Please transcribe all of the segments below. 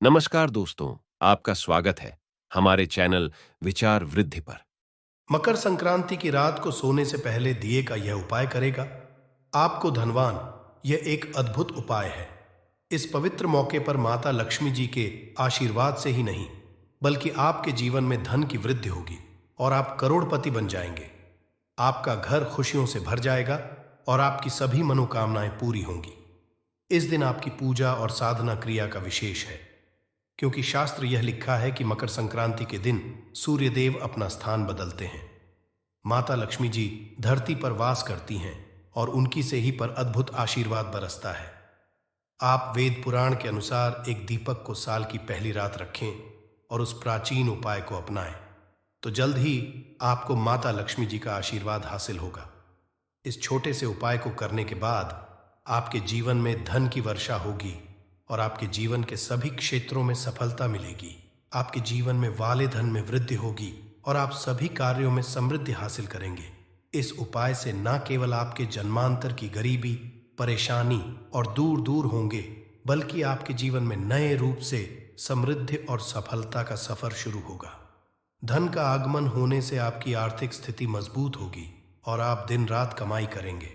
नमस्कार दोस्तों, आपका स्वागत है हमारे चैनल विचार वृद्धि पर। मकर संक्रांति की रात को सोने से पहले दिए का यह उपाय करेगा आपको धनवान। यह एक अद्भुत उपाय है। इस पवित्र मौके पर माता लक्ष्मी जी के आशीर्वाद से ही नहीं, बल्कि आपके जीवन में धन की वृद्धि होगी और आप करोड़पति बन जाएंगे। आपका घर खुशियों से भर जाएगा और आपकी सभी मनोकामनाएं पूरी होंगी। इस दिन आपकी पूजा और साधना क्रिया का विशेष है, क्योंकि शास्त्र यह लिखा है कि मकर संक्रांति के दिन सूर्यदेव अपना स्थान बदलते हैं। माता लक्ष्मी जी धरती पर वास करती हैं और उनकी से ही पर अद्भुत आशीर्वाद बरसता है। आप वेद पुराण के अनुसार एक दीपक को साल की पहली रात रखें और उस प्राचीन उपाय को अपनाएं, तो जल्द ही आपको माता लक्ष्मी जी का आशीर्वाद हासिल होगा। इस छोटे से उपाय को करने के बाद आपके जीवन में धन की वर्षा होगी और आपके जीवन के सभी क्षेत्रों में सफलता मिलेगी। आपके जीवन में वाले धन में वृद्धि होगी और आप सभी कार्यों में समृद्धि हासिल करेंगे। इस उपाय से न केवल आपके जन्मांतर की गरीबी, परेशानी और दूर दूर होंगे, बल्कि आपके जीवन में नए रूप से समृद्धि और सफलता का सफर शुरू होगा। धन का आगमन होने से आपकी आर्थिक स्थिति मजबूत होगी और आप दिन रात कमाई करेंगे।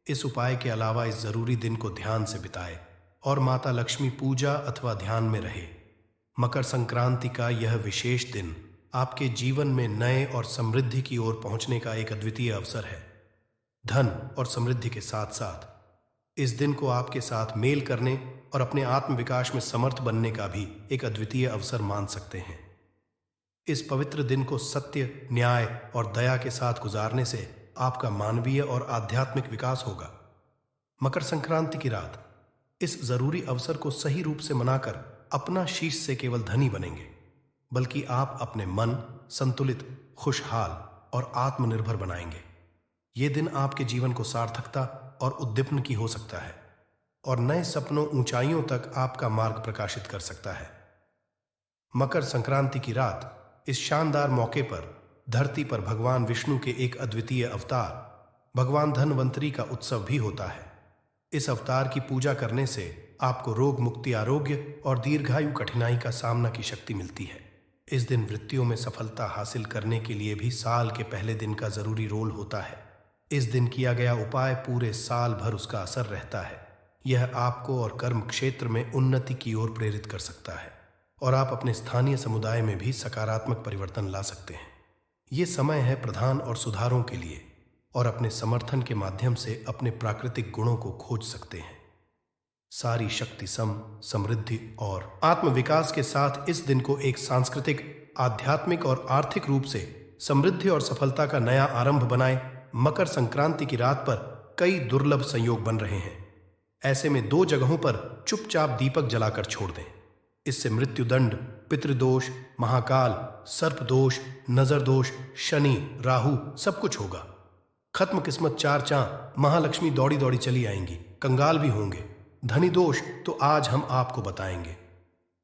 इस उपाय के अलावा इस जरूरी दिन को ध्यान से बिताएं और माता लक्ष्मी पूजा अथवा ध्यान में रहे। मकर संक्रांति का यह विशेष दिन आपके जीवन में नए और समृद्धि की ओर पहुंचने का एक अद्वितीय अवसर है। धन और समृद्धि के साथ साथ इस दिन को आपके साथ मेल करने और अपने आत्मविकास में समर्थ बनने का भी एक अद्वितीय अवसर मान सकते हैं। इस पवित्र दिन को सत्य, न्याय और दया के साथ गुजारने से आपका मानवीय और आध्यात्मिक विकास होगा। मकर संक्रांति की रात इस जरूरी अवसर को सही रूप से मनाकर अपना शीश से केवल धनी बनेंगे, बल्कि आप अपने मन संतुलित, खुशहाल और आत्मनिर्भर बनाएंगे। ये दिन आपके जीवन को सार्थकता और उद्दीपन की हो सकता है और नए सपनों, ऊंचाइयों तक आपका मार्ग प्रकाशित कर सकता है। मकर संक्रांति की रात इस शानदार मौके पर धरती पर भगवान विष्णु के एक अद्वितीय अवतार भगवान धनवंतरी का उत्सव भी होता है। इस अवतार की पूजा करने से आपको रोग मुक्ति, आरोग्य और दीर्घायु कठिनाई का सामना की शक्ति मिलती है। इस दिन वृत्तियों में सफलता हासिल करने के लिए भी साल के पहले दिन का जरूरी रोल होता है। इस दिन किया गया उपाय पूरे साल भर उसका असर रहता है। यह आपको और कर्म क्षेत्र में उन्नति की ओर प्रेरित कर सकता है और आप अपने स्थानीय समुदाय में भी सकारात्मक परिवर्तन ला सकते हैं। ये समय है प्रधान और सुधारों के लिए और अपने समर्थन के माध्यम से अपने प्राकृतिक गुणों को खोज सकते हैं। सारी शक्ति, समृद्धि और आत्मविकास के साथ इस दिन को एक सांस्कृतिक, आध्यात्मिक और आर्थिक रूप से समृद्धि और सफलता का नया आरंभ बनाए। मकर संक्रांति की रात पर कई दुर्लभ संयोग बन रहे हैं। ऐसे में 2 जगहों पर चुपचाप दीपक जलाकर छोड़ दें। इससे मृत्युदंड, पितृदोष, महाकाल, सर्प दोष, नजर दोष, शनि, राहु सब कुछ होगा खत्म। किस्मत चार चांद, महालक्ष्मी दौड़ी दौड़ी चली आएंगी। कंगाल भी होंगे। धनी दोष तो आज हम आपको बताएंगे।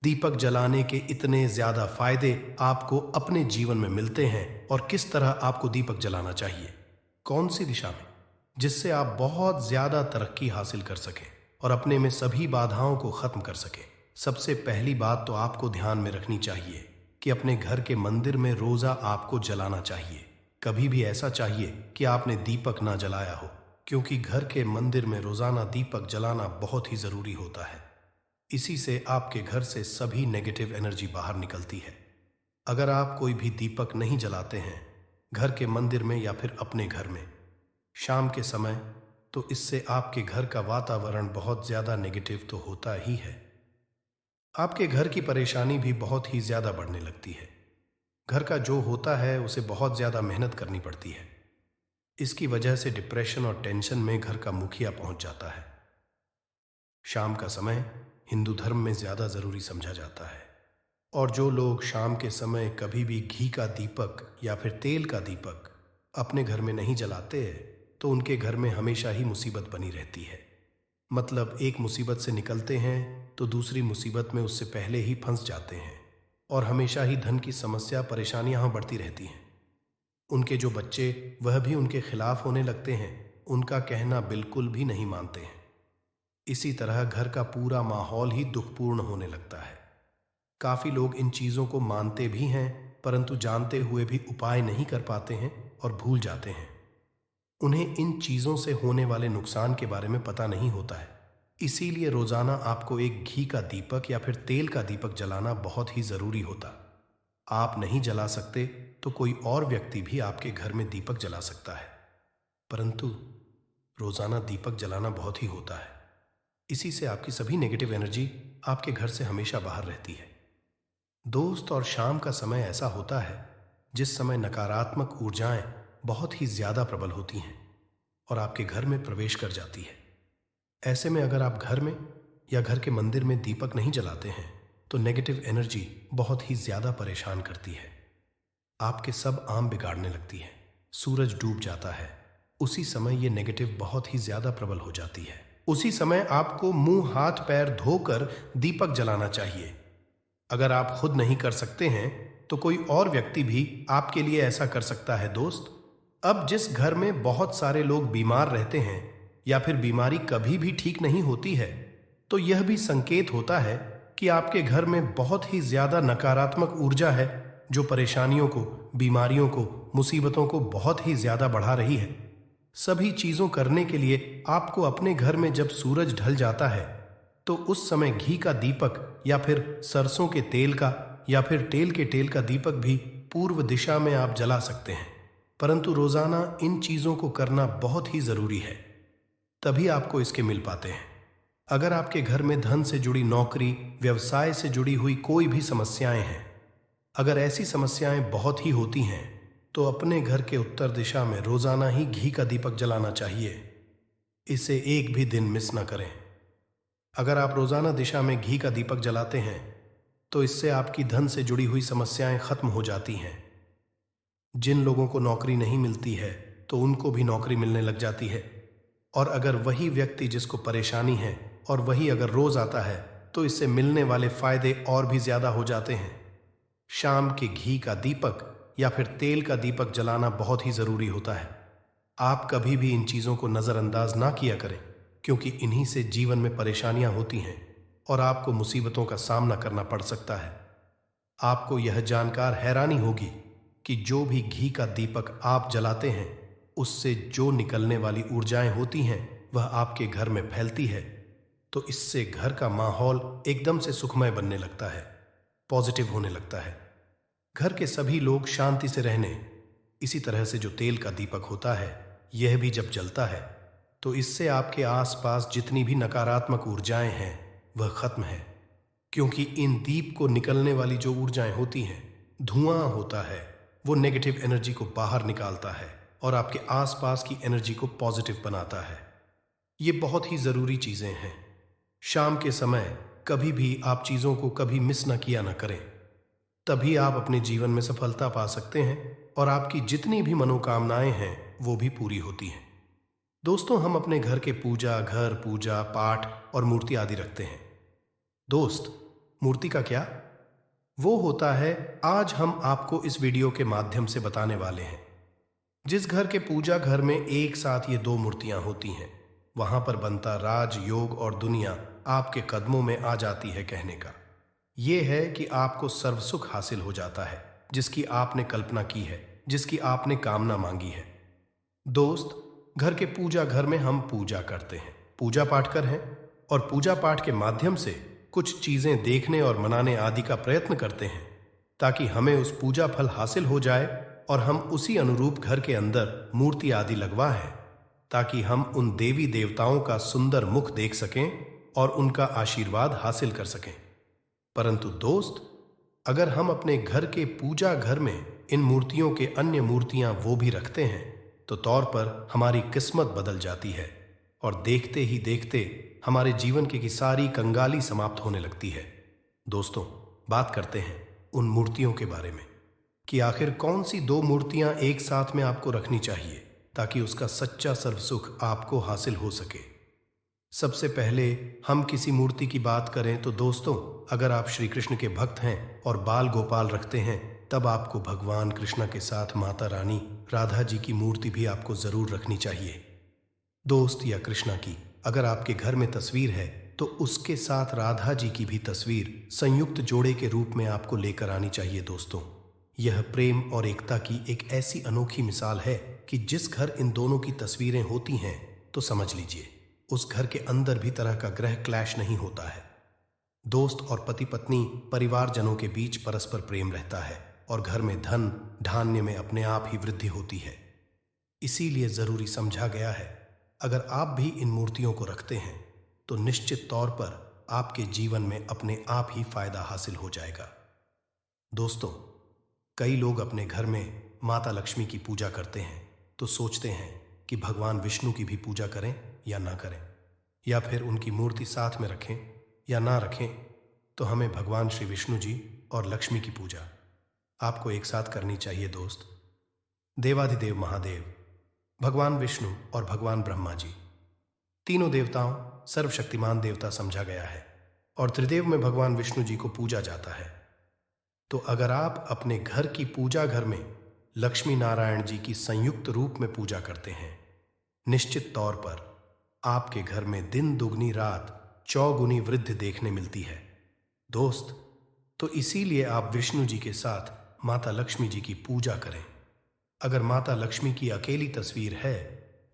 दीपक जलाने के इतने ज्यादा फायदे आपको अपने जीवन में मिलते हैं और किस तरह आपको दीपक जलाना चाहिए, कौन सी दिशा में, जिससे आप बहुत ज्यादा तरक्की हासिल कर सकें और अपने में सभी बाधाओं को खत्म कर सकें। सबसे पहली बात तो आपको ध्यान में रखनी चाहिए कि अपने घर के मंदिर में रोजा आपको जलाना चाहिए। कभी भी ऐसा चाहिए कि आपने दीपक ना जलाया हो, क्योंकि घर के मंदिर में रोजाना दीपक जलाना बहुत ही जरूरी होता है। इसी से आपके घर से सभी नेगेटिव एनर्जी बाहर निकलती है। अगर आप कोई भी दीपक नहीं जलाते हैं घर के मंदिर में या फिर अपने घर में शाम के समय, तो इससे आपके घर का वातावरण बहुत ज्यादा नेगेटिव तो होता ही है। आपके घर की परेशानी भी बहुत ही ज्यादा बढ़ने लगती है। घर का जो होता है उसे बहुत ज्यादा मेहनत करनी पड़ती है। इसकी वजह से डिप्रेशन और टेंशन में घर का मुखिया पहुंच जाता है। शाम का समय हिंदू धर्म में ज्यादा जरूरी समझा जाता है और जो लोग शाम के समय कभी भी घी का दीपक या फिर तेल का दीपक अपने घर में नहीं जलाते तो उनके घर में हमेशा ही मुसीबत बनी रहती है। मतलब एक मुसीबत से निकलते हैं तो दूसरी मुसीबत में उससे पहले ही फंस जाते हैं और हमेशा ही धन की समस्या, परेशानियां बढ़ती रहती हैं। उनके जो बच्चे वह भी उनके खिलाफ होने लगते हैं, उनका कहना बिल्कुल भी नहीं मानते हैं। इसी तरह घर का पूरा माहौल ही दुखपूर्ण होने लगता है। काफी लोग इन चीजों को मानते भी हैं, परंतु जानते हुए भी उपाय नहीं कर पाते हैं और भूल जाते हैं। उन्हें इन चीजों से होने वाले नुकसान के बारे में पता नहीं होता है। इसीलिए रोजाना आपको एक घी का दीपक या फिर तेल का दीपक जलाना बहुत ही जरूरी होता। आप नहीं जला सकते तो कोई और व्यक्ति भी आपके घर में दीपक जला सकता है, परंतु रोजाना दीपक जलाना बहुत ही होता है। इसी से आपकी सभी नेगेटिव एनर्जी आपके घर से हमेशा बाहर रहती है। दोस्त, और शाम का समय ऐसा होता है जिस समय नकारात्मक ऊर्जाएं बहुत ही ज्यादा प्रबल होती हैं और आपके घर में प्रवेश कर जाती है। ऐसे में अगर आप घर में या घर के मंदिर में दीपक नहीं जलाते हैं तो नेगेटिव एनर्जी बहुत ही ज्यादा परेशान करती है। आपके सब आम बिगाड़ने लगती है। सूरज डूब जाता है, उसी समय ये नेगेटिव बहुत ही ज्यादा प्रबल हो जाती है। उसी समय आपको मुंह हाथ पैर धोकर दीपक जलाना चाहिए। अगर आप खुद नहीं कर सकते हैं तो कोई और व्यक्ति भी आपके लिए ऐसा कर सकता है। दोस्त, अब जिस घर में बहुत सारे लोग बीमार रहते हैं या फिर बीमारी कभी भी ठीक नहीं होती है, तो यह भी संकेत होता है कि आपके घर में बहुत ही ज्यादा नकारात्मक ऊर्जा है जो परेशानियों को, बीमारियों को, मुसीबतों को बहुत ही ज्यादा बढ़ा रही है। सभी चीजों करने के लिए आपको अपने घर में जब सूरज ढल जाता है तो उस समय घी का दीपक या फिर सरसों के तेल का या फिर तेल के तेल का दीपक भी पूर्व दिशा में आप जला सकते हैं। परंतु रोजाना इन चीजों को करना बहुत ही जरूरी है, तभी आपको इसके मिल पाते हैं। अगर आपके घर में धन से जुड़ी नौकरी, व्यवसाय से जुड़ी हुई कोई भी समस्याएं हैं, अगर ऐसी समस्याएं बहुत ही होती हैं तो अपने घर के उत्तर दिशा में रोजाना ही घी का दीपक जलाना चाहिए। इसे एक भी दिन मिस ना करें। अगर आप रोजाना दिशा में घी का दीपक जलाते हैं तो इससे आपकी धन से जुड़ी हुई समस्याएं खत्म हो जाती हैं। जिन लोगों को नौकरी नहीं मिलती है तो उनको भी नौकरी मिलने लग जाती है, और अगर वही व्यक्ति जिसको परेशानी है और वही अगर रोज आता है तो इससे मिलने वाले फायदे और भी ज्यादा हो जाते हैं। शाम के घी का दीपक या फिर तेल का दीपक जलाना बहुत ही जरूरी होता है। आप कभी भी इन चीजों को नजरअंदाज ना किया करें, क्योंकि इन्हीं से जीवन में परेशानियां होती हैं और आपको मुसीबतों का सामना करना पड़ सकता है। आपको यह जानकर हैरानी होगी कि जो भी घी का दीपक आप जलाते हैं उससे जो निकलने वाली ऊर्जाएं होती हैं वह आपके घर में फैलती है, तो इससे घर का माहौल एकदम से सुखमय बनने लगता है, पॉजिटिव होने लगता है। घर के सभी लोग शांति से रहने, इसी तरह से जो तेल का दीपक होता है यह भी जब जलता है तो इससे आपके आसपास जितनी भी नकारात्मक ऊर्जाएं हैं वह खत्म है, क्योंकि इन दीप को निकलने वाली जो ऊर्जाएं होती हैं, धुआं होता है, वो नेगेटिव एनर्जी को बाहर निकालता है और आपके आसपास की एनर्जी को पॉजिटिव बनाता है। ये बहुत ही जरूरी चीजें हैं। शाम के समय कभी भी आप चीजों को कभी मिस ना किया ना करें, तभी आप अपने जीवन में सफलता पा सकते हैं और आपकी जितनी भी मनोकामनाएं हैं वो भी पूरी होती हैं। दोस्तों, हम अपने घर के घर पूजा पाठ और मूर्ति आदि रखते हैं। दोस्त, मूर्ति का क्या? वो होता है आज हम आपको इस वीडियो के माध्यम से बताने वाले हैं। जिस घर के पूजा घर में एक साथ ये दो मूर्तियां होती हैं, वहां पर बनता राज, योग और दुनिया आपके कदमों में आ जाती है। कहने का ये है कि आपको सर्व सुख हासिल हो जाता है, जिसकी आपने कल्पना की है, जिसकी आपने कामना मांगी है। दोस्त, घर के पूजा घर में हम पूजा करते हैं, पूजा पाठ कर हैं, और पूजा पाठ के माध्यम से कुछ चीजें देखने और मनाने आदि का प्रयत्न करते हैं ताकि हमें उस पूजा फल हासिल हो जाए और हम उसी अनुरूप घर के अंदर मूर्ति आदि लगवाएं ताकि हम उन देवी देवताओं का सुंदर मुख देख सकें और उनका आशीर्वाद हासिल कर सकें। परंतु दोस्त, अगर हम अपने घर के पूजा घर में इन मूर्तियों के अन्य मूर्तियां वो भी रखते हैं तो तौर पर हमारी किस्मत बदल जाती है और देखते ही देखते हमारे जीवन की सारी कंगाली समाप्त होने लगती है। दोस्तों, बात करते हैं उन मूर्तियों के बारे में कि आखिर कौन सी दो मूर्तियां एक साथ में आपको रखनी चाहिए ताकि उसका सच्चा सर्व सुख आपको हासिल हो सके। सबसे पहले हम किसी मूर्ति की बात करें तो दोस्तों, अगर आप श्री कृष्ण के भक्त हैं और बाल गोपाल रखते हैं तब आपको भगवान कृष्ण के साथ माता रानी राधा जी की मूर्ति भी आपको जरूर रखनी चाहिए। दोस्त, या कृष्णा की अगर आपके घर में तस्वीर है तो उसके साथ राधा जी की भी तस्वीर संयुक्त जोड़े के रूप में आपको लेकर आनी चाहिए दोस्तों। यह प्रेम और एकता की एक ऐसी अनोखी मिसाल है कि जिस घर इन दोनों की तस्वीरें होती हैं तो समझ लीजिए उस घर के अंदर भी तरह का ग्रह क्लैश नहीं होता है। दोस्त और पति पत्नी परिवारजनों के बीच परस्पर प्रेम रहता है और घर में धन धान्य में अपने आप ही वृद्धि होती है। इसीलिए जरूरी समझा गया है, अगर आप भी इन मूर्तियों को रखते हैं तो निश्चित तौर पर आपके जीवन में अपने आप ही फायदा हासिल हो जाएगा। दोस्तों, कई लोग अपने घर में माता लक्ष्मी की पूजा करते हैं तो सोचते हैं कि भगवान विष्णु की भी पूजा करें या ना करें, या फिर उनकी मूर्ति साथ में रखें या ना रखें। तो हमें भगवान श्री विष्णु जी और लक्ष्मी की पूजा आपको एक साथ करनी चाहिए दोस्त। देवाधिदेव महादेव, भगवान विष्णु और भगवान ब्रह्मा जी, तीनों देवताओं सर्वशक्तिमान देवता समझा गया है और त्रिदेव में भगवान विष्णु जी को पूजा जाता है। तो अगर आप अपने घर की पूजा घर में लक्ष्मी नारायण जी की संयुक्त रूप में पूजा करते हैं, निश्चित तौर पर आपके घर में दिन दुगनी रात चौगुनी वृद्धि देखने मिलती है दोस्त। तो इसीलिए आप विष्णु जी के साथ माता लक्ष्मी जी की पूजा करें। अगर माता लक्ष्मी की अकेली तस्वीर है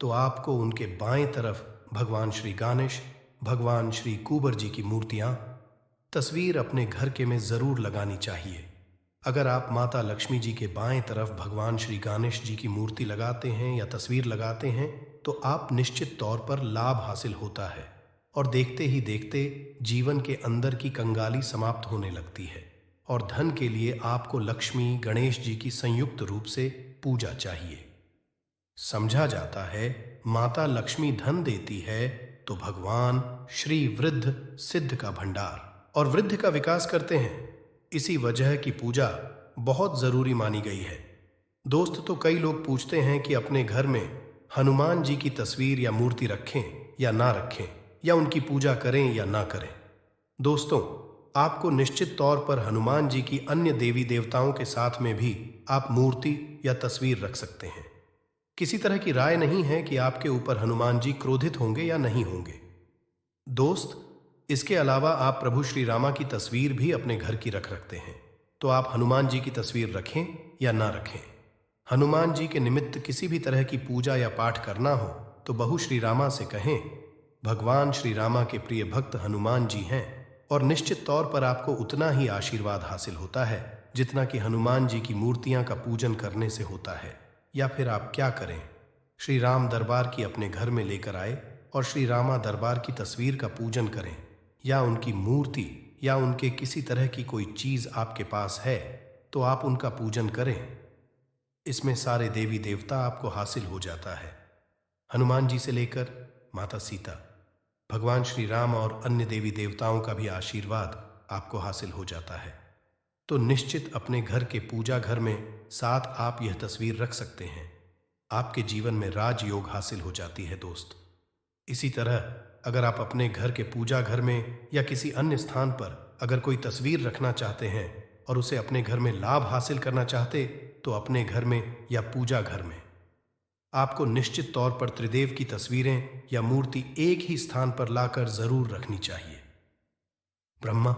तो आपको उनके बाएं तरफ भगवान श्री गणेश, भगवान श्री कुबर जी की मूर्तियां तस्वीर अपने घर के में जरूर लगानी चाहिए। अगर आप माता लक्ष्मी जी के बाएं तरफ भगवान श्री गणेश जी की मूर्ति लगाते हैं या तस्वीर लगाते हैं तो आप निश्चित तौर पर लाभ हासिल होता है और देखते ही देखते जीवन के अंदर की कंगाली समाप्त होने लगती है और धन के लिए आपको लक्ष्मी गणेश जी की संयुक्त रूप से पूजा चाहिए। समझा जाता है माता लक्ष्मी धन देती है तो भगवान श्री वृद्ध सिद्ध का भंडार और वृद्ध का विकास करते हैं। इसी वजह की पूजा बहुत जरूरी मानी गई है दोस्त। तो कई लोग पूछते हैं कि अपने घर में हनुमान जी की तस्वीर या मूर्ति रखें या ना रखें, या उनकी पूजा करें या ना करें। दोस्तों, आपको निश्चित तौर पर हनुमान जी की अन्य देवी देवताओं के साथ में भी आप मूर्ति या तस्वीर रख सकते हैं। किसी तरह की राय नहीं है कि आपके ऊपर हनुमान जी क्रोधित होंगे या नहीं होंगे दोस्त। इसके अलावा आप प्रभु श्री रामा की तस्वीर भी अपने घर की रखते हैं तो आप हनुमान जी की तस्वीर रखें या ना रखें। हनुमान जी के निमित्त किसी भी तरह की पूजा या पाठ करना हो तो बहू श्री रामा से कहें, भगवान श्री रामा के प्रिय भक्त हनुमान जी हैं और निश्चित तौर पर आपको उतना ही आशीर्वाद हासिल होता है जितना कि हनुमान जी की मूर्तियां का पूजन करने से होता है। या फिर आप क्या करें, श्री राम दरबार की अपने घर में लेकर आए और श्री रामा दरबार की तस्वीर का पूजन करें, या उनकी मूर्ति या उनके किसी तरह की कोई चीज आपके पास है तो आप उनका पूजन करें। इसमें सारे देवी देवता आपको हासिल हो जाता है। हनुमान जी से लेकर माता सीता, भगवान श्री राम और अन्य देवी देवताओं का भी आशीर्वाद आपको हासिल हो जाता है। तो निश्चित अपने घर के पूजा घर में साथ आप यह तस्वीर रख सकते हैं। आपके जीवन में राजयोग हासिल हो जाती है दोस्त। इसी तरह अगर आप अपने घर के पूजा घर में या किसी अन्य स्थान पर अगर कोई तस्वीर रखना चाहते हैं और उसे अपने घर में लाभ हासिल करना चाहते तो अपने घर में या पूजा घर में आपको निश्चित तौर पर त्रिदेव की तस्वीरें या मूर्ति एक ही स्थान पर लाकर जरूर रखनी चाहिए। ब्रह्मा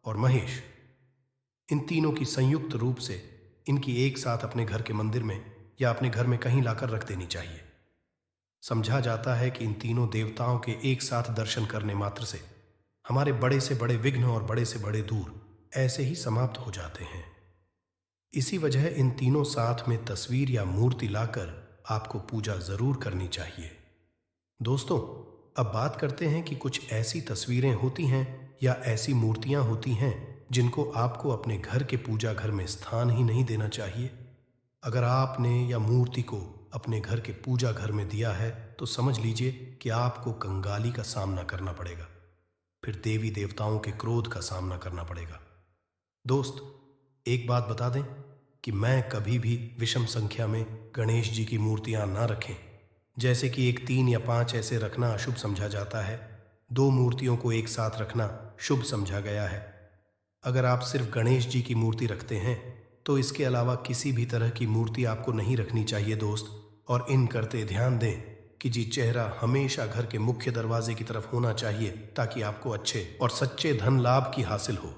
और महेश, इन तीनों की संयुक्त रूप से इनकी एक साथ अपने घर के मंदिर में या अपने घर में कहीं लाकर रख देनी चाहिए। समझा जाता है कि इन तीनों देवताओं के एक साथ दर्शन करने मात्र से हमारे बड़े से बड़े विघ्न और बड़े से बड़े दूर ऐसे ही समाप्त हो जाते हैं। इसी वजह इन तीनों साथ में तस्वीर या मूर्ति लाकर आपको पूजा जरूर करनी चाहिए। दोस्तों, अब बात करते हैं कि कुछ ऐसी तस्वीरें होती हैं या ऐसी मूर्तियां होती हैं जिनको आपको अपने घर के पूजा घर में स्थान ही नहीं देना चाहिए। अगर आपने या मूर्ति को अपने घर के पूजा घर में दिया है तो समझ लीजिए कि आपको कंगाली का सामना करना पड़ेगा, फिर देवी देवताओं के क्रोध का सामना करना पड़ेगा। दोस्त, एक बात बता दें कि मैं कभी भी विषम संख्या में गणेश जी की मूर्तियां ना रखें। जैसे कि 1, 3 या 5 ऐसे रखना अशुभ समझा जाता है। 2 मूर्तियों को एक साथ रखना शुभ समझा गया है। अगर आप सिर्फ गणेश जी की मूर्ति रखते हैं तो इसके अलावा किसी भी तरह की मूर्ति आपको नहीं रखनी चाहिए दोस्त। और इन करते ध्यान दें कि जी चेहरा हमेशा घर के मुख्य दरवाजे की तरफ होना चाहिए ताकि आपको अच्छे और सच्चे धन लाभ की हासिल हो।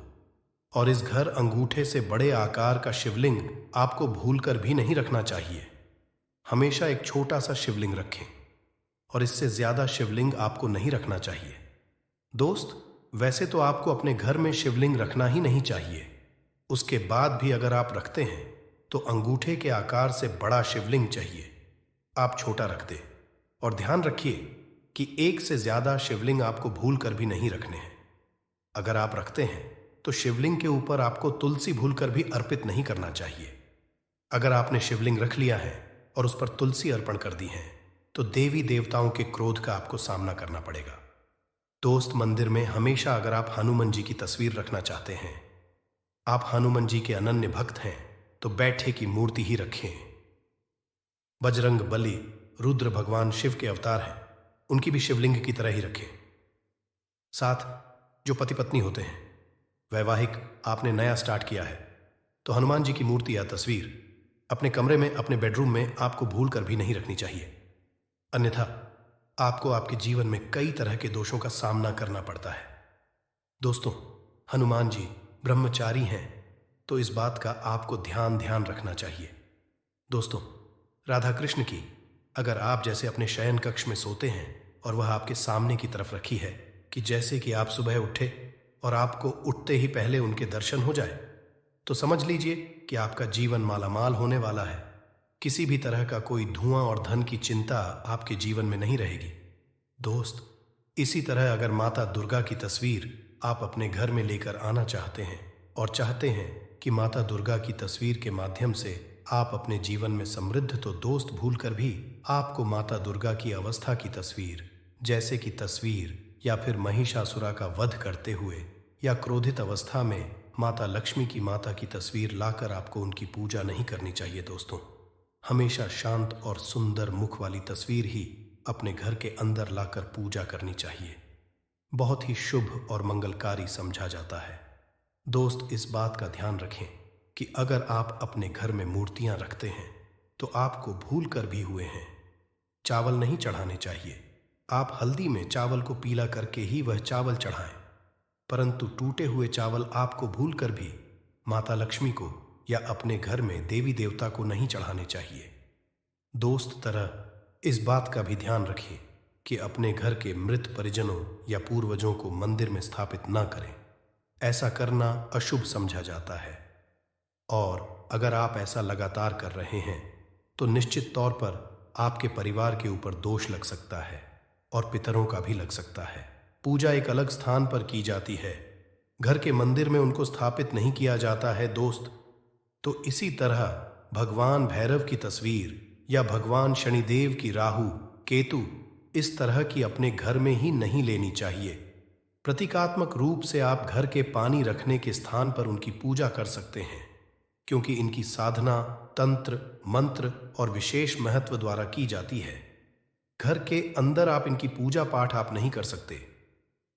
और इस घर अंगूठे से बड़े आकार का शिवलिंग आपको भूलकर भी नहीं रखना चाहिए। हमेशा एक छोटा सा शिवलिंग रखें और इससे ज्यादा शिवलिंग आपको नहीं रखना चाहिए। दोस्त, वैसे तो आपको अपने घर में शिवलिंग रखना ही नहीं चाहिए। उसके बाद भी अगर आप रखते हैं तो अंगूठे के आकार से बड़ा शिवलिंग चाहिए। आप छोटा रख दें और ध्यान रखिए कि एक से ज्यादा शिवलिंग आपको भूल कर भी नहीं रखने हैं। अगर आप रखते हैं तो शिवलिंग के ऊपर आपको तुलसी भूलकर भी अर्पित नहीं करना चाहिए। अगर आपने शिवलिंग रख लिया है और उस पर तुलसी अर्पण कर दी है तो देवी देवताओं के क्रोध का आपको सामना करना पड़ेगा। दोस्त, मंदिर में हमेशा अगर आप हनुमान जी की तस्वीर रखना चाहते हैं, आप हनुमान जी के अनन्य भक्त हैं, तो बैठे की मूर्ति ही रखें। बजरंग बली रुद्र भगवान शिव के अवतार हैं, उनकी भी शिवलिंग की तरह ही रखें। साथ जो पति पत्नी होते हैं, वैवाहिक आपने नया स्टार्ट किया है, तो हनुमान जी की मूर्ति या तस्वीर अपने कमरे में, अपने बेडरूम में आपको भूल कर भी नहीं रखनी चाहिए। अन्यथा आपको आपके जीवन में कई तरह के दोषों का सामना करना पड़ता है। दोस्तों, हनुमान जी ब्रह्मचारी हैं, तो इस बात का आपको ध्यान रखना चाहिए। दोस्तों, राधा कृष्ण की अगर आप जैसे अपने शयन कक्ष में सोते हैं और वह आपके सामने की तरफ रखी है कि जैसे कि आप सुबह उठे और आपको उठते ही पहले उनके दर्शन हो जाए, तो समझ लीजिए कि आपका जीवन मालामाल होने वाला है। किसी भी तरह का कोई धुआं और धन की चिंता आपके जीवन में नहीं रहेगी। दोस्त, इसी तरह अगर माता दुर्गा की तस्वीर आप अपने घर में लेकर आना चाहते हैं और चाहते हैं कि माता दुर्गा की तस्वीर के माध्यम से आप अपने जीवन में समृद्ध, तो दोस्त भूलकर भी आपको माता दुर्गा की अवस्था की तस्वीर, जैसे कि तस्वीर या फिर महिषासुरा का वध करते हुए या क्रोधित अवस्था में माता लक्ष्मी की माता की तस्वीर लाकर आपको उनकी पूजा नहीं करनी चाहिए। दोस्तों, हमेशा शांत और सुंदर मुख वाली तस्वीर ही अपने घर के अंदर लाकर पूजा करनी चाहिए। बहुत ही शुभ और मंगलकारी समझा जाता है। दोस्त, इस बात का ध्यान रखें कि अगर आप अपने घर में मूर्तियां रखते हैं तो आपको भूल कर भी हुए हैं चावल नहीं चढ़ाने चाहिए। आप हल्दी में चावल को पीला करके ही वह चावल चढ़ाएं, परंतु टूटे हुए चावल आपको भूल कर भी माता लक्ष्मी को या अपने घर में देवी देवता को नहीं चढ़ाने चाहिए। दोस्त, तरह इस बात का भी ध्यान रखिए कि अपने घर के मृत परिजनों या पूर्वजों को मंदिर में स्थापित ना करें। ऐसा करना अशुभ समझा जाता है और अगर आप ऐसा लगातार कर रहे हैं तो निश्चित तौर पर आपके परिवार के ऊपर दोष लग सकता है और पितरों का भी लग सकता है। पूजा एक अलग स्थान पर की जाती है, घर के मंदिर में उनको स्थापित नहीं किया जाता है। दोस्त, तो इसी तरह भगवान भैरव की तस्वीर या भगवान शनिदेव की राहु केतु इस तरह की अपने घर में ही नहीं लेनी चाहिए। प्रतीकात्मक रूप से आप घर के पानी रखने के स्थान पर उनकी पूजा कर सकते हैं, क्योंकि इनकी साधना तंत्र, मंत्र और विशेष महत्व द्वारा की जाती है। घर के अंदर आप इनकी पूजा पाठ आप नहीं कर सकते।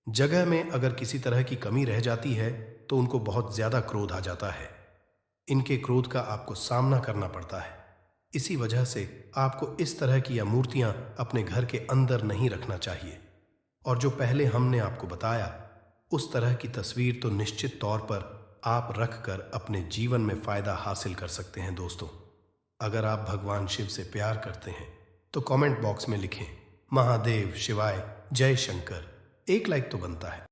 जगह में अगर किसी तरह की कमी रह जाती है तो उनको बहुत ज्यादा क्रोध आ जाता है। इनके क्रोध का आपको सामना करना पड़ता है। इसी वजह से आपको इस तरह की या मूर्तियां अपने घर के अंदर नहीं रखना चाहिए। और जो पहले हमने आपको बताया उस तरह की तस्वीर तो निश्चित तौर पर आप रखकर अपने जीवन में फायदा हासिल कर सकते हैं। दोस्तों, अगर आप भगवान शिव से प्यार करते हैं तो कमेंट बॉक्स में लिखें महादेव शिवाय जय शंकर। एक लाइक तो बनता है।